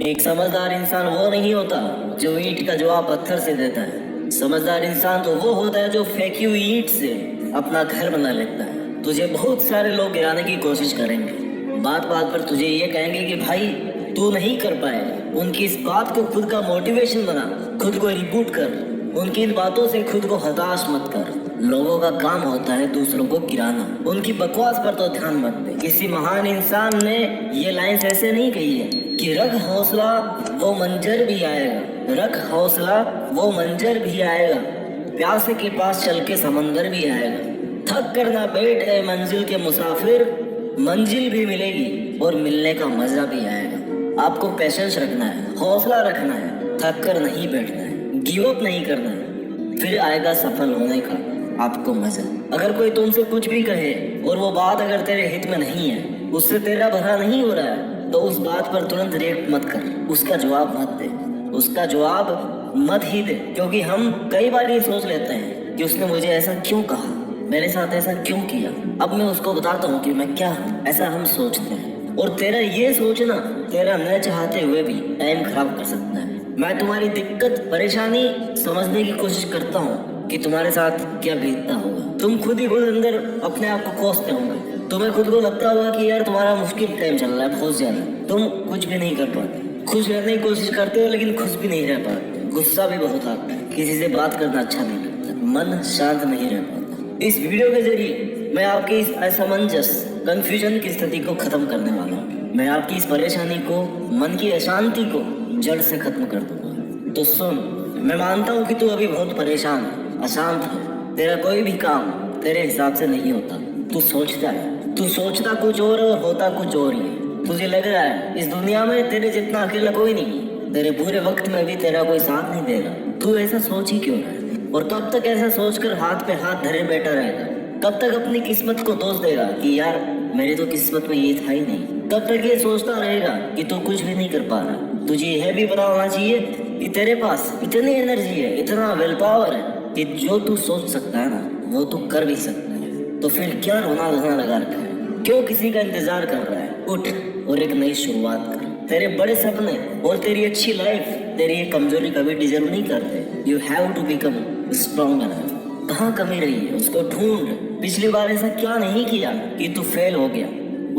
एक समझदार इंसान वो नहीं होता जो ईंट का जवाब पत्थर से देता है। समझदार इंसान तो वो होता है जो फेंकी हुई ईंट से अपना घर बना लेता है। तुझे बहुत सारे लोग गिराने की कोशिश करेंगे, बात बात पर तुझे ये कहेंगे कि भाई तू नहीं कर पाएगा। उनकी इस बात को खुद का मोटिवेशन बना, खुद को रिबूट कर। उनकी इन बातों से खुद को हताश मत कर। लोगों का काम होता है दूसरों को गिराना, उनकी बकवास पर तो ध्यान मत दे। किसी महान इंसान ने ये लाइन्स ऐसे नहीं कही है कि रख हौसला वो मंजर भी आएगा, रख हौसला वो मंजर भी आएगा, प्यासे के पास चल के समंदर भी आएगा। थक कर ना बैठ ए मंजिल के मुसाफिर, मंजिल भी मिलेगी और मिलने का मजा भी आएगा। आपको पेशेंस रखना है, हौसला रखना है, थक कर नहीं बैठना है, गिव अप नहीं करना है, फिर आएगा सफल होने का आपको मजा। अगर कोई तुमसे कुछ भी कहे और वो बात अगर तेरे हित में नहीं है, उससे तेरा भला नहीं हो रहा है, तो उस बात पर तुरंत रिएक्ट मत कर, उसका जवाब मत दे, उसका जवाब मत ही दे। क्योंकि हम कई बार ये सोच लेते हैं कि उसने मुझे ऐसा क्यों कहा, मेरे साथ ऐसा क्यों किया, अब मैं उसको बताता हूँ कि मैं क्या हूँ। ऐसा हम सोचते हैं और तेरा ये सोचना तेरा न चाहते हुए भी टाइम खराब कर सकता है। मैं तुम्हारी दिक्कत परेशानी समझने की कोशिश करता हूँ कि तुम्हारे साथ क्या बीतता होगा। तुम खुद ही खुद अंदर अपने आप को कोसते होंगे। तुम्हें खुद को लगता होगा कि यार तुम्हारा मुश्किल टाइम चल रहा है बहुत ज्यादा, तुम कुछ भी नहीं कर पाते, खुश रहने की कोशिश करते हो लेकिन खुश भी नहीं रह पाते, गुस्सा भी बहुत आता है, किसी से बात करना अच्छा नहीं लगता, मन शांत नहीं रह पाता। इस वीडियो के जरिए मैं आपकी इस असमंजस कंफ्यूजन की स्थिति को खत्म करने वाला हूँ। मैं आपकी इस परेशानी को, मन की अशांति को जड़ से खत्म कर दूंगा। तो सुन, मैं मानता हूँ कि तू अभी बहुत परेशान है, अशांत है, तेरा कोई भी काम तेरे हिसाब से नहीं होता। तू सोचता है, तू सोचता कुछ और होता कुछ और ही है। तुझे लग रहा है इस दुनिया में तेरे जितना अकेला कोई नहीं, तेरे बुरे वक्त में भी तेरा कोई साथ नहीं देगा। तू ऐसा सोच ही क्यों रहा है? और कब तक ऐसा सोचकर हाथ पे हाथ धरे बैठा रहेगा? कब तक अपनी किस्मत को दोष देगा कि यार मेरी तो किस्मत में ये था ही नहीं? कब तक ये सोचता रहेगा कि तू कुछ भी नहीं कर पा रहा? तुझे यह भी पता होना चाहिए कि तेरे पास इतनी एनर्जी है, इतना विल पावर है कि जो तू सोच सकता है ना वो तू कर भी सकता है। तो फिर क्या रोना धोना लगा रखा है? क्यों किसी का इंतजार कर रहा है? उठ और एक नई शुरुआत कर। तेरे बड़े सपने और तेरी अच्छी लाइफ तेरी ये कमजोरी कभी डिजर्व नहीं करते। You have to become stronger. कहाँ कमी रही है उसको ढूंढ। पिछली बार ऐसा क्या नहीं किया कि तू फेल हो गया,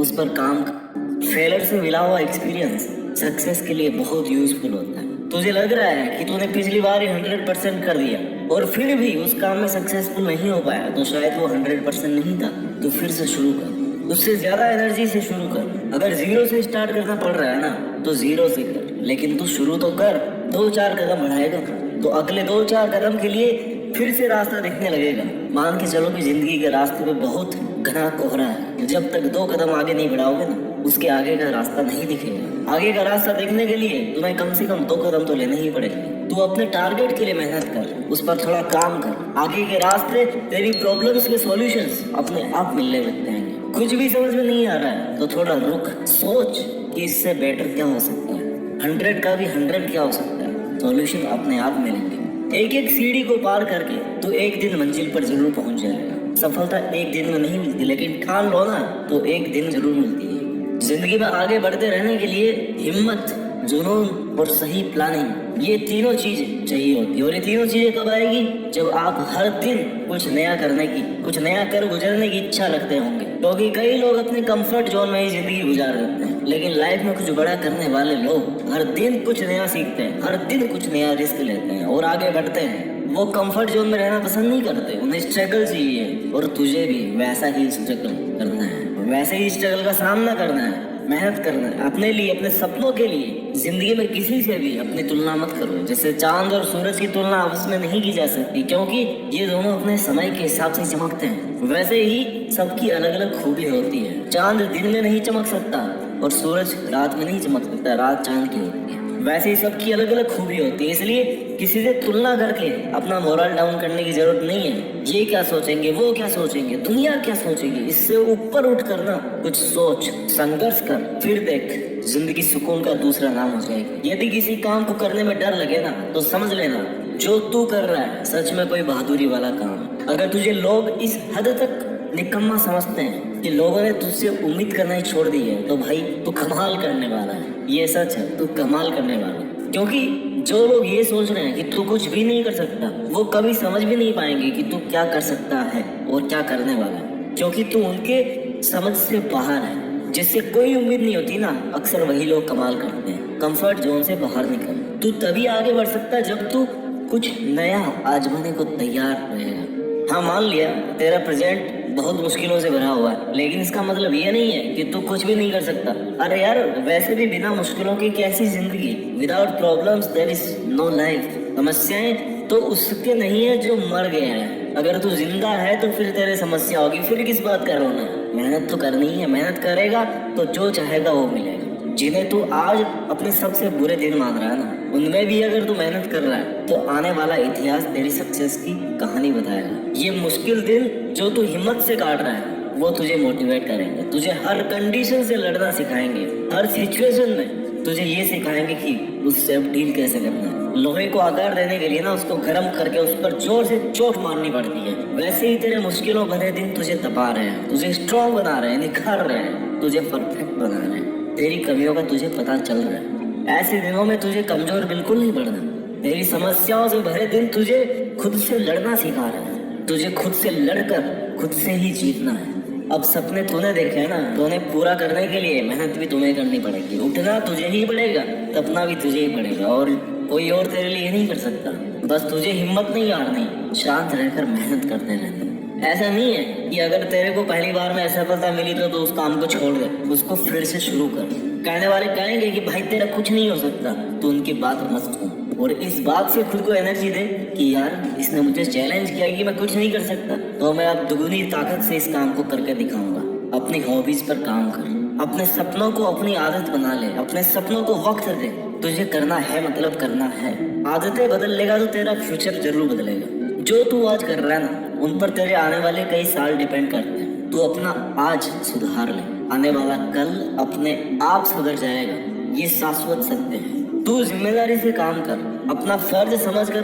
उस पर काम कर। फेलर से मिला हुआ एक्सपीरियंस सक्सेस के लिए बहुत यूजफुल होता है। तुझे लग रहा है कि तूने पिछली बार ही 100% कर दिया और फिर भी उस काम में सक्सेसफुल नहीं हो पाया, तो शायद वो 100% नहीं था। तो फिर से शुरू कर, उससे ज्यादा एनर्जी से शुरू कर। अगर जीरो से स्टार्ट करना पड़ रहा है ना तो जीरो से कर, लेकिन तू शुरू तो कर। 2-4 कदम बढ़ाएगा तो अगले 2-4 कदम के लिए फिर से रास्ता दिखने लगेगा। मान के चलो कि जिंदगी के रास्ते पे बहुत घना कोहरा है। जब तक 2 कदम आगे नहीं बढ़ाओगे ना, उसके आगे का रास्ता नहीं दिखेगा। आगे का रास्ता देखने के लिए तुम्हें कम से कम 2 कदम तो लेने ही पड़ेंगे। तू अपने टारगेट के लिए मेहनत कर, उस पर थोड़ा काम कर। आगे के रास्ते, तेरी प्रॉब्लम्स के सॉल्यूशंस अपने आप मिलने लगते हैं। कुछ भी समझ में नहीं आ रहा है तो थोड़ा रुक, सोच कि इससे बेटर क्या हो सकता है, 100 का भी 100 क्या हो सकता है। सॉल्यूशन अपने आप मिलेंगे। एक एक सीढ़ी को पार करके तो एक दिन मंजिल पर जरूर पहुंच जाएगा। सफलता एक दिन में नहीं मिलती, लेकिन ठान लो ना तो एक दिन जरूर मिलती है। जिंदगी में आगे बढ़ते रहने के लिए हिम्मत, जुनून और सही प्लानिंग, ये तीनों चीजें चाहिए होती है। और ये तीनों चीजें कब आएगी? जब आप हर दिन कुछ नया करने की, कुछ नया कर गुजरने की इच्छा रखते होंगे। क्योंकि कई लोग अपने कंफर्ट जोन में ही जिंदगी गुजार देते हैं, लेकिन लाइफ में कुछ बड़ा करने वाले लोग हर दिन कुछ नया सीखते हैं, हर दिन कुछ नया रिस्क लेते हैं और आगे बढ़ते हैं। वो कंफर्ट जोन में रहना पसंद नहीं करते, उन्हें स्ट्रगल चाहिए। और तुझे भी वैसा ही स्ट्रगल करना है, वैसे ही स्ट्रगल का सामना करना है, मेहनत करना है अपने लिए, अपने सपनों के लिए। जिंदगी में किसी से भी अपनी तुलना मत करो। जैसे चांद और सूरज की तुलना आपस में नहीं की जा सकती, क्योंकि ये दोनों अपने समय के हिसाब से चमकते हैं। वैसे ही सबकी अलग अलग खूबी होती है। चांद दिन में नहीं चमक सकता और सूरज रात में नहीं चमक सकता, रात चांद की होती है। वैसे ही सबकी अलग अलग खूबी होती है। इसलिए किसी से तुलना करके अपना मोरल डाउन करने की जरूरत नहीं है। ये क्या सोचेंगे, वो क्या सोचेंगे, दुनिया क्या सोचेगी, इससे ऊपर उठ कर ना कुछ सोच, संघर्ष कर, फिर देख जिंदगी सुकून का दूसरा नाम हो जाएगी। यदि किसी काम को करने में डर लगे ना तो समझ लेना जो तू कर रहा है सच में कोई बहादुरी वाला काम। अगर तुझे लोग इस हद तक निकम्मा समझते हैं कि लोगों ने तुझसे उम्मीद करना ही छोड़ दी है, तो भाई तू कमाल करने वाला है। ये सच है, तू कमाल करने वाला है। क्योंकि जो लोग ये सोच रहे हैं कि तू कुछ भी नहीं कर सकता, वो कभी समझ भी नहीं पाएंगे कि तू क्या कर सकता है और क्या करने वाला है, क्योंकि तू उनके समझ से बाहर है। जिससे कोई उम्मीद नहीं होती ना, अक्सर वही लोग कमाल करते हैं। कंफर्ट जोन से बाहर निकल। तू तभी आगे बढ़ सकता है जब तू कुछ नया आजमाने को तैयार रहेगा। हाँ, मान लिया तेरा प्रेजेंट बहुत मुश्किलों से भरा हुआ है, लेकिन इसका मतलब ये नहीं है कि तू कुछ भी नहीं कर सकता। अरे यार, वैसे भी बिना मुश्किलों की कैसी जिंदगी? Without problems there is no life. समस्याएं तो उसके नहीं है जो मर गया है। अगर तू जिंदा है तो फिर तेरे समस्या होगी, फिर किस बात का रोना है? मेहनत तो करनी है, मेहनत करेगा तो जो चाहेगा वो मिलेगा। जिन्हें तू आज अपने सबसे बुरे दिन मान रहा है ना, उनमें भी अगर तू मेहनत कर रहा है तो आने वाला इतिहास तेरी सक्सेस की कहानी बताएगा। ये मुश्किल दिन जो तू हिम्मत से काट रहा है वो तुझे मोटिवेट करेंगे, तुझे हर कंडीशन से लड़ना सिखाएंगे। हर सिचुएशन में तुझे ये सिखाएंगे कि उससे अब डील कैसे करना है। लोहे को आकार देने के लिए ना उसको गर्म करके उस पर जोर से चोट मारनी पड़ती है। वैसे ही तेरे मुश्किलों भरे दिन तुझे तपा रहे हैं, तुझे स्ट्रॉन्ग बना रहे हैं, निखार रहे हैं, तुझे परफेक्ट बना रहे हैं। तेरी कमियों का तुझे पता चल रहा है। ऐसे दिनों में तुझे कमजोर बिल्कुल नहीं बढ़ना। तेरी समस्याओं से भरे दिन तुझे खुद से लड़ना सिखा रहा है। तुझे खुद से लड़कर खुद से ही जीतना है। अब सपने तूने देखे हैं ना, तो उन्हें पूरा करने के लिए मेहनत भी तुम्हें करनी पड़ेगी। उठना तुझे ही पड़ेगा, तपना भी तुझे ही पड़ेगा, और कोई और तेरे लिए नहीं कर सकता। बस तुझे हिम्मत नहीं हारनी, शांत रहकर मेहनत करते रहना। ऐसा नहीं है कि अगर तेरे को पहली बार में असफलता मिली तो उस काम को छोड़ दे, उसको फिर से शुरू कर। कहने वाले कहेंगे कि भाई तेरा कुछ नहीं हो सकता, तो उनकी बात मत सुन और इस बात से खुद को एनर्जी दे कि यार इसने मुझे चैलेंज किया कि मैं कुछ नहीं कर सकता, तो मैं अब दुगनी ताकत से इस काम को करके दिखाऊंगा। अपनी हॉबीज पर काम कर, अपने सपनों को अपनी आदत बना ले, अपने सपनों को वक्त दे। तुझे करना है मतलब करना है। आदतें बदल लेगा तो तेरा फ्यूचर जरूर बदलेगा। जो तू आज कर रहा है ना, उन पर तेरे आने वाले कई साल डिपेंड करते हैं। तू अपना आज सुधार ले, आने वाला कल अपने आप सुधर जाएगा। ये शाश्वत सत्य है। तू जिम्मेदारी से काम कर, अपना फर्ज समझकर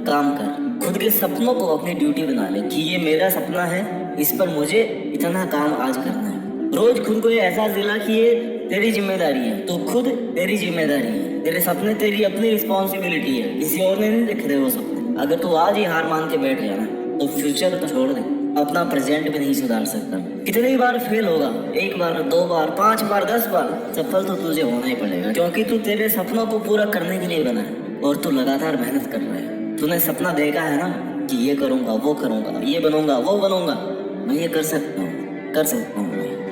काम कर। खुद के सपनों को अपनी ड्यूटी बना ले कि ये मेरा सपना है, इस पर मुझे इतना काम आज करना है। रोज खुद को ये एहसास दिला कि ये तेरी जिम्मेदारी है, तो खुद तेरी जिम्मेदारी है। तेरे सपने तेरी अपनी रिस्पॉन्सिबिलिटी है, किसी और ने नहीं लिख रहे वो सपने। अगर तू आज ही हार मान के बैठ गया ना, तो फ्यूचर तो छोड़ दे, अपना प्रेजेंट भी नहीं सुधार सकता। कितनी बार फेल होगा? 1 बार, 2 बार, 5 बार, 10 बार, सफल तो तुझे होना ही पड़ेगा, क्योंकि तू तेरे सपनों को पूरा करने के लिए बना है और तू लगातार मेहनत कर रहा है। तूने सपना देखा है ना कि ये करूंगा, वो करूंगा, ये बनूंगा, वो बनूंगा, मैं ये कर सकता हूँ, कर सकता हूँ।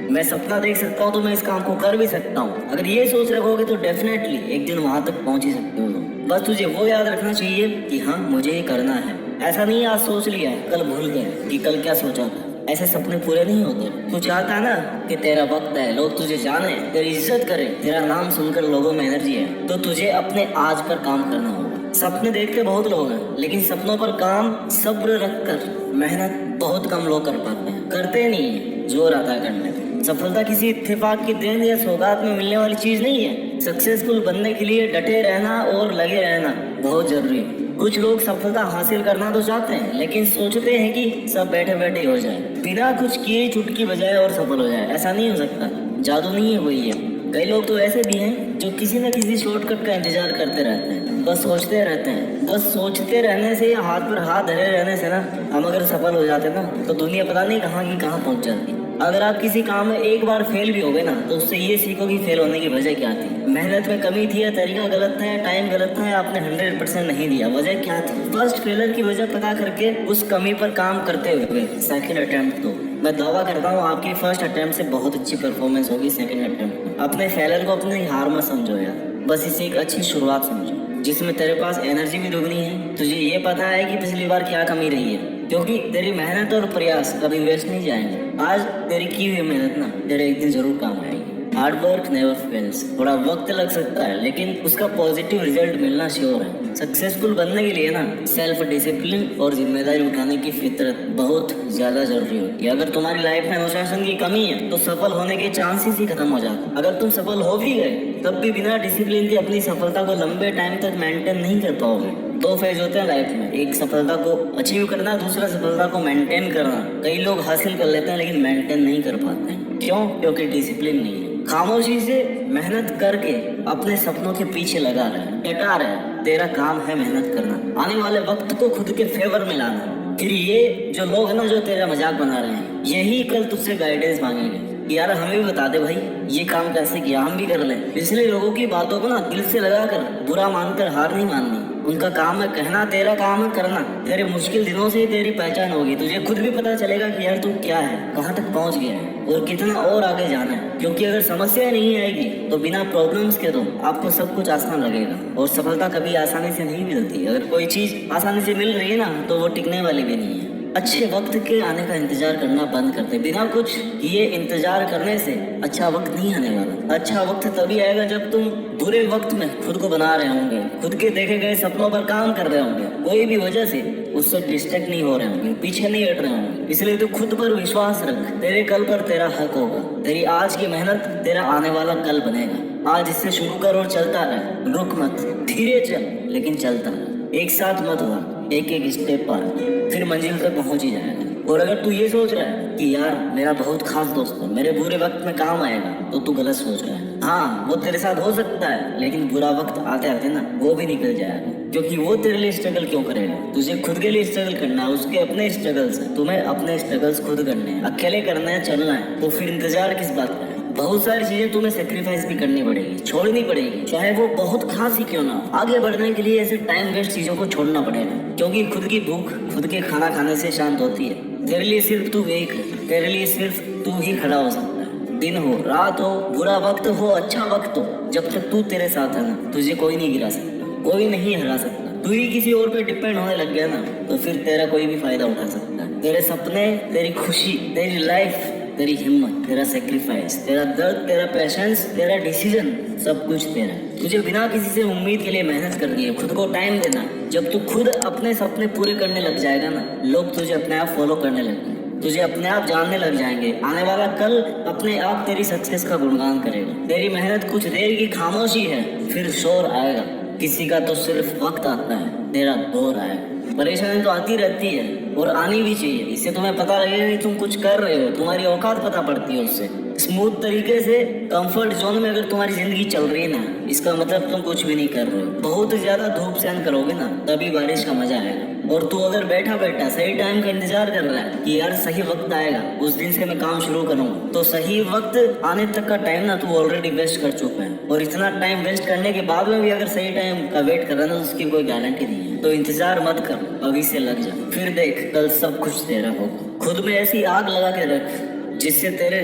मैं सपना देख सकता हूँ तो मैं इस काम को कर भी सकता हूँ। अगर ये सोच रखोगे तो डेफिनेटली एक दिन वहां तक पहुंच ही सकते हो। बस तुझे वो याद रखना चाहिए कि हाँ, मुझे ये करना है। ऐसा नहीं आज सोच लिया है, कल भूल गए कि कल क्या सोचा था। ऐसे सपने पूरे नहीं होते। तू चाहता है ना कि तेरा वक्त है, लोग तुझे जाने, तेरी इज्जत करें, तेरा नाम सुनकर लोगों में एनर्जी है, तो तुझे अपने आज पर काम करना होगा। सपने देखते बहुत लोग हैं, लेकिन सपनों पर काम सब्र रखकर मेहनत बहुत कम लोग कर पाते हैं। करते नहीं है, जोर आता है करने में। सफलता किसी इत्तेफाक की देन या सौगात में मिलने वाली चीज नहीं है। सक्सेसफुल बनने के लिए डटे रहना और लगे रहना बहुत जरूरी है। कुछ लोग सफलता हासिल करना तो चाहते हैं, लेकिन सोचते हैं कि सब बैठे बैठे हो जाए, बिना कुछ किए चुटकी बजाए और सफल हो जाए। ऐसा नहीं हो सकता, जादू नहीं है वही है। कई लोग तो ऐसे भी हैं जो किसी न किसी शॉर्टकट का इंतजार करते रहते हैं, बस सोचते रहते हैं। बस सोचते रहने से या हाथ पर हाथ धरे रहने से ना, हम अगर सफल हो जाते ना, तो दुनिया पता नहीं कहाँ की कहाँ पहुंच जाती। अगर आप किसी काम में एक बार फेल भी हो गए ना, तो उससे ये सीखो कि फेल होने की वजह क्या थी। मेहनत में कमी थी, या तरीका गलत था, या टाइम गलत था, या आपने 100% नहीं दिया। वजह क्या थी? फर्स्ट फेलर की वजह पता करके उस कमी पर काम करते हुए सेकंड अटेम्प्ट दो। मैं दावा करता हूँ आपकी फर्स्ट अटेम्प्ट से बहुत अच्छी परफॉर्मेंस होगी सेकंड अटेम्प्ट में। अपने फेलर को अपनी हार मत समझो यार, बस इसे एक अच्छी शुरुआत समझो, जिसमें तेरे पास एनर्जी भी दुगनी है। तुझे ये पता है कि पिछली बार क्या कमी रही है, क्योंकि तेरी मेहनत और प्रयास कभी वेस्ट नहीं जाएंगे। आज तेरी की हुई मेहनत ना तेरे एक दिन जरूर काम आएगी। Hard work never fails. थोड़ा वक्त लग सकता है, लेकिन उसका पॉजिटिव रिजल्ट मिलना श्योर है। सक्सेसफुल बनने के लिए ना सेल्फ डिसिप्लिन और जिम्मेदारी उठाने की फितरत बहुत ज्यादा जरूरी होती है। अगर तुम्हारी लाइफ में अनुशासन की कमी है तो सफल होने के चांसेस ही खत्म हो जाते हैं। अगर तुम सफल हो भी गए तब भी बिना डिसिप्लिन के अपनी सफलता को लंबे टाइम तक मेंटेन नहीं कर पाओगे। 2 फेज होते हैं लाइफ में, एक सफलता को अचीव करना, दूसरा सफलता को मेंटेन करना। कई लोग हासिल कर लेते हैं लेकिन मेंटेन नहीं कर पाते हैं। क्यों? क्योंकि डिसिप्लिन नहीं है। खामोशी से मेहनत करके अपने सपनों के पीछे लगा रहा है, डटा रहा है। तेरा काम है मेहनत करना, आने वाले वक्त को खुद के फेवर में लाना। फिर ये जो लोग हैं ना, जो तेरा मजाक बना रहे हैं, यही कल तुझसे गाइडेंस मांगेंगे कि यार हमें भी बता दे भाई, ये काम कैसे किया, हम भी कर लें। इसलिए लोगों की बातों को ना दिल से लगाकर बुरा मानकर हार नहीं माननी। उनका काम है कहना, तेरा काम है करना। तेरे मुश्किल दिनों से ही तेरी पहचान होगी। तुझे खुद भी पता चलेगा कि यार तू क्या है, कहाँ तक पहुँच गया है और कितना और आगे जाना है। क्योंकि अगर समस्या नहीं आएगी तो बिना प्रॉब्लम्स के तो आपको सब कुछ आसान लगेगा। और सफलता कभी आसानी से नहीं मिलती। अगर कोई चीज आसानी से मिल रही है ना, तो वो टिकने वाली भी नहीं है। अच्छे वक्त के आने का इंतजार करना बंद कर दे। बिना कुछ किए इंतजार करने से अच्छा वक्त नहीं आने वाला। अच्छा वक्त तभी आएगा जब तुम बुरे वक्त में खुद को बना रहे होंगे, खुद के देखे गए सपनों पर काम कर रहे होंगे, कोई भी वजह से उससे डिस्ट्रैक्ट नहीं हो रहे होंगे, पीछे नहीं हट रहे होंगे। इसलिए तो खुद पर विश्वास रख। तेरे कल पर तेरा हक होगा। तेरी आज की मेहनत तेरा आने वाला कल बनेगा। आज इससे शुरू कर और चलता रह। रुक मत, धीरे चल लेकिन चलता रह। एक साथ मत हुआ, एक एक स्टेप पर फिर मंजिल तक पहुंच ही जाएगा। और अगर तू ये सोच रहा है कि यार मेरा बहुत खास दोस्त है, मेरे बुरे वक्त में काम आएगा, तो तू गलत सोच रहा है। हाँ, वो तेरे साथ हो सकता है, लेकिन बुरा वक्त आते आते ना वो भी निकल जाएगा। क्योंकि वो तेरे लिए स्ट्रगल क्यों करेगा? तुझे खुद के लिए स्ट्रगल करना है, उसके अपने स्ट्रगल्स है। तुम्हें अपने स्ट्रगल्स खुद करने हैं, अकेले करना है, चलना है। तो फिर इंतजार किस बात का है? बहुत सारी चीजें तुम्हें सेक्रीफाइस भी करनी पड़ेगी, छोड़नी पड़ेगी, चाहे वो बहुत खास ही क्यों ना। आगे बढ़ने के लिए ऐसे टाइम वेस्ट चीजों को छोड़ना पड़ेगा। क्योंकि खुद की भूख खुद के खाना खाने से शांत होती है। तेरे लिए सिर्फ तू एक है, तेरे लिए सिर्फ तू ही खड़ा हो सकता है। दिन हो, रात हो, बुरा वक्त हो, अच्छा वक्त हो, जब तक तू तेरे साथ है ना, तुझे कोई नहीं गिरा सकता, कोई नहीं हरा सकता। तू ही किसी और पे डिपेंड होने लग गया ना, तो फिर तेरा कोई भी फायदा उठा सकता है। तेरे सपने, तेरी खुशी, तेरी लाइफ, तेरी हिम्मत, तेरा सेक्रीफाइस, तेरा दर्द, तेरा पेशेंस, तेरा डिसीजन, सब कुछ तेरा। तुझे बिना किसी से उम्मीद के लिए मेहनत करनी है, खुद को टाइम देना। जब तू खुद अपने सपने पूरे करने लग जाएगा ना, लोग तुझे अपने आप फॉलो करने लगेंगे, तुझे अपने आप जानने लग जाएंगे। आने वाला कल अपने आप तेरी सक्सेस का गुणगान करेगा। तेरी मेहनत कुछ देर की खामोशी है, फिर शोर आएगा। किसी का तो सिर्फ वक्त आता है, तेरा दौर आएगा। परेशानी तो आती रहती है और आनी भी चाहिए। इससे तुम्हें पता लगेगा कि तुम कुछ कर रहे हो, तुम्हारी औकात पता पड़ती है उससे। स्मूथ तरीके से कंफर्ट जोन में अगर तुम्हारी जिंदगी चल रही है ना, इसका मतलब तुम कुछ भी नहीं कर रहे हो। बहुत ज्यादा धूप सहन करोगे ना, तभी बारिश का मजा आएगा। और तू अगर बैठा बैठा सही टाइम का इंतजार कर रहा है कि यार सही वक्त आएगा, उस दिन से मैं काम शुरू करूंगा, तो सही वक्त आने तक का टाइम ना तू ऑलरेडी वेस्ट कर चुका है। और इतना टाइम वेस्ट करने के बाद में भी अगर सही टाइम का वेट कर रहा है ना, तो उसकी कोई गारंटी नहीं है। तो इंतजार मत कर, अभी से लग जा। फिर देख कल सब कुछ तेरा होगा। खुद में ऐसी आग लगा के रख जिससे तेरे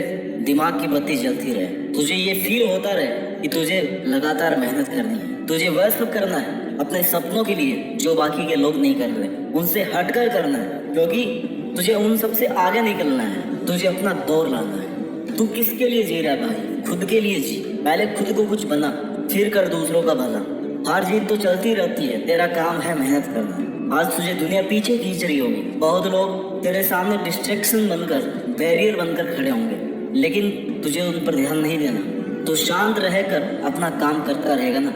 दिमाग की बत्ती जलती रहे। तुझे ये फील होता रहे कि तुझे लगातार मेहनत करनी है। तुझे वह सब करना है अपने सपनों के लिए जो बाकी के लोग नहीं कर रहे, उनसे हटकर करना है। क्योंकि तुझे उन सबसे आगे निकलना है, तुझे अपना दौर लाना है। तू किसके लिए जी रहा है भाई? खुद के लिए जी। पहले खुद को कुछ बना, फिर कर दूसरों का भला। हार जीत तो चलती रहती है, तेरा काम है मेहनत करना। आज तुझे दुनिया पीछे खींच रही होगी, बहुत लोग तेरे सामने डिस्ट्रैक्शन बनकर, बैरियर बनकर खड़े होंगे, लेकिन तुझे उन पर ध्यान नहीं देना। तो शांत रहकर अपना काम करता रहेगा ना,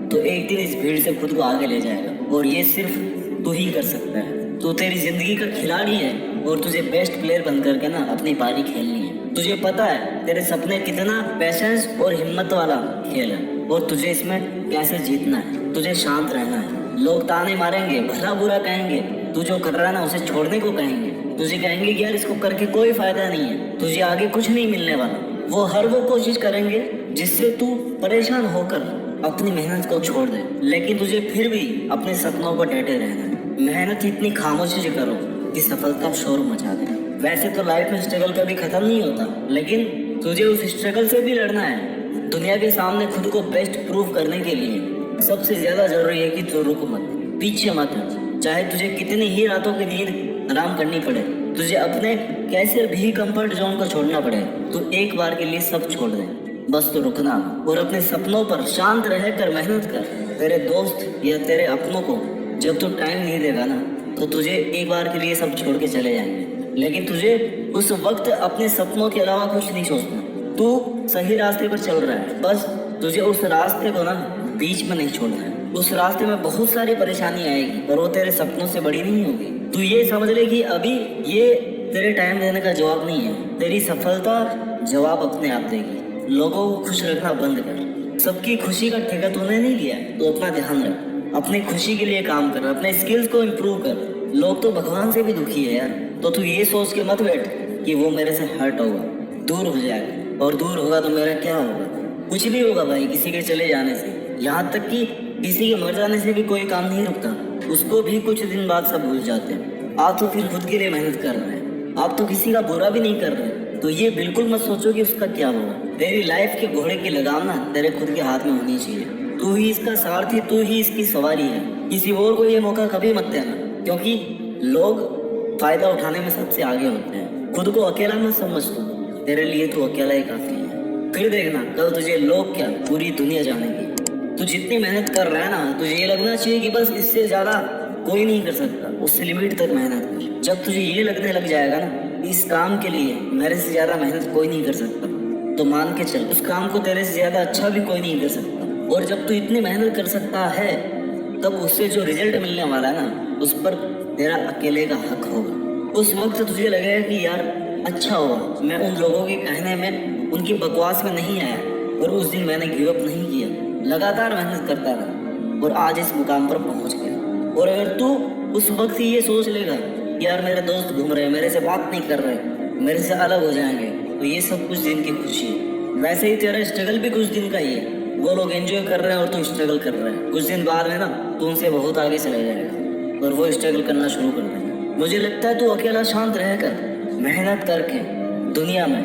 तो एक दिन इस भीड़ से खुद को आगे ले जाएगा। और ये सिर्फ तू ही कर सकता है। तू तेरी जिंदगी का खिलाड़ी है और तुझे बेस्ट प्लेयर बन करके ना अपनी पारी खेलनी है। तुझे पता है तेरे सपने कितना पेशेंस और हिम्मत वाला खेल है, और तुझे इसमें कैसे जीतना है। तुझे शांत रहना है। लोग ताने मारेंगे, भला बुरा कहेंगे, तू जो कर रहा है ना उसे छोड़ने को कहेंगे। तुझे कहेंगे कि यार इसको करके कोई फायदा नहीं है, तुझे आगे कुछ नहीं मिलने वाला। वो हर वो कोशिश करेंगे जिससे तू परेशान होकर अपनी मेहनत को छोड़ दे। लेकिन तुझे फिर भी अपने सपनों पर डटे रहना है। मेहनत इतनी खामोशी से करो कि सफलता शोर मचा दे। वैसे तो लाइफ में स्ट्रगल कभी खत्म नहीं होता, लेकिन तुझे उस स्ट्रगल से भी लड़ना है। दुनिया के सामने खुद को बेस्ट प्रूव करने के लिए सबसे ज्यादा जरूरी है कि तू रुक मत, पीछे मत हट। चाहे तुझे कितनी ही रातों की नींद आराम करनी पड़े, तुझे अपने कैसे भी कंफर्ट जोन को छोड़ना पड़े, तो एक बार के लिए सब छोड़ दे। बस तो रुकना और अपने सपनों पर शांत रहकर मेहनत कर। तेरे दोस्त या तेरे अपनों को जब तू टाइम नहीं देगा ना, तो तुझे एक बार के लिए सब छोड़ के चले जाएंगे। लेकिन तुझे उस वक्त अपने सपनों के अलावा कुछ नहीं सोचना। तू सही रास्ते पर चल रहा है, बस तुझे उस रास्ते को ना बीच में नहीं छोड़ना है। उस रास्ते में बहुत सारी परेशानी आएगी, पर वो तेरे सपनों से बड़ी नहीं होगी। तू ये समझ ले कि अभी ये तेरे टाइम देने का जवाब नहीं है, तेरी सफलता जवाब अपने आप देगी। लोगों को खुश रखना बंद कर। सबकी खुशी का ठेका तूने नहीं लिया, तो अपना ध्यान रख, अपनी खुशी के लिए काम कर, अपने स्किल्स को इम्प्रूव कर। लोग तो भगवान से भी दुखी है यार, तो तू ये सोच के मत बैठ कि वो मेरे से हर्ट होगा, दूर हो जाएगा, और दूर होगा तो मेरा क्या होगा? कुछ नहीं होगा भाई किसी के चले जाने से। यहाँ तक कि किसी के मर जाने से भी कोई काम नहीं रुकता, उसको भी कुछ दिन बाद सब भूल जाते हैं। आप तो फिर खुद के लिए मेहनत कर रहे हैं, आप तो किसी का बुरा भी नहीं कर रहे, तो ये बिल्कुल मत सोचो कि उसका क्या होगा। तेरी लाइफ के घोड़े की लगाम ना तेरे खुद के हाथ में होनी चाहिए। तू ही इसका सारथी, तू ही इसकी सवारी है। किसी और को ये मौका कभी मत देना, क्योंकि लोग फायदा उठाने में सबसे आगे होते हैं। खुद को अकेला मत समझ तू, तेरे लिए तू अकेला ही काफी है। फिर देखना कल तुझे लोग क्या पूरी दुनिया जानेगी। तू जितनी मेहनत कर रहा है ना, तुझे ये लगना चाहिए कि बस इससे ज्यादा कोई नहीं कर सकता, उससे लिमिट तक मेहनत कर। जब तुझे ये लगने लग जाएगा ना इस काम के लिए मेरे से ज्यादा मेहनत कोई नहीं कर सकता, तो मान के चल उस काम को तेरे से ज्यादा अच्छा भी कोई नहीं कर सकता। और जब तू इतनी मेहनत कर सकता है, तब उससे जो रिजल्ट मिलने वाला है ना, उस पर तेरा अकेले का हक होगा। उस वक्त तुझे लगेगा कि यार अच्छा हुआ मैं उन लोगों के कहने में, उनकी बकवास में नहीं आया, और उस दिन मैंने गिव अप नहीं किया, लगातार मेहनत करता रहा और आज इस मुकाम पर पहुंच गया। और अगर तू उस वक्त ये सोच लेगा यार मेरे दोस्त घूम रहे, मेरे से बात नहीं कर रहे, मेरे से अलग हो जाएंगे, तो ये सब कुछ दिन की खुशी है। वैसे ही तेरा स्ट्रगल भी कुछ दिन का ही है। वो लोग एंजॉय कर रहे हैं और तू स्ट्रगल कर रहा है। कुछ दिन बाद में ना तू उनसे बहुत आगे चले जाएगा और वो स्ट्रगल करना शुरू कर देगा। मुझे लगता है तू अकेला शांत रहकर मेहनत करके दुनिया में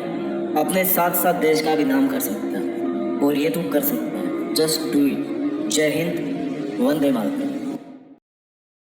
अपने साथ साथ देश का भी नाम कर सकता है, और ये तू कर सकता है। Just do it. जय हिंद, वंदे मातरम।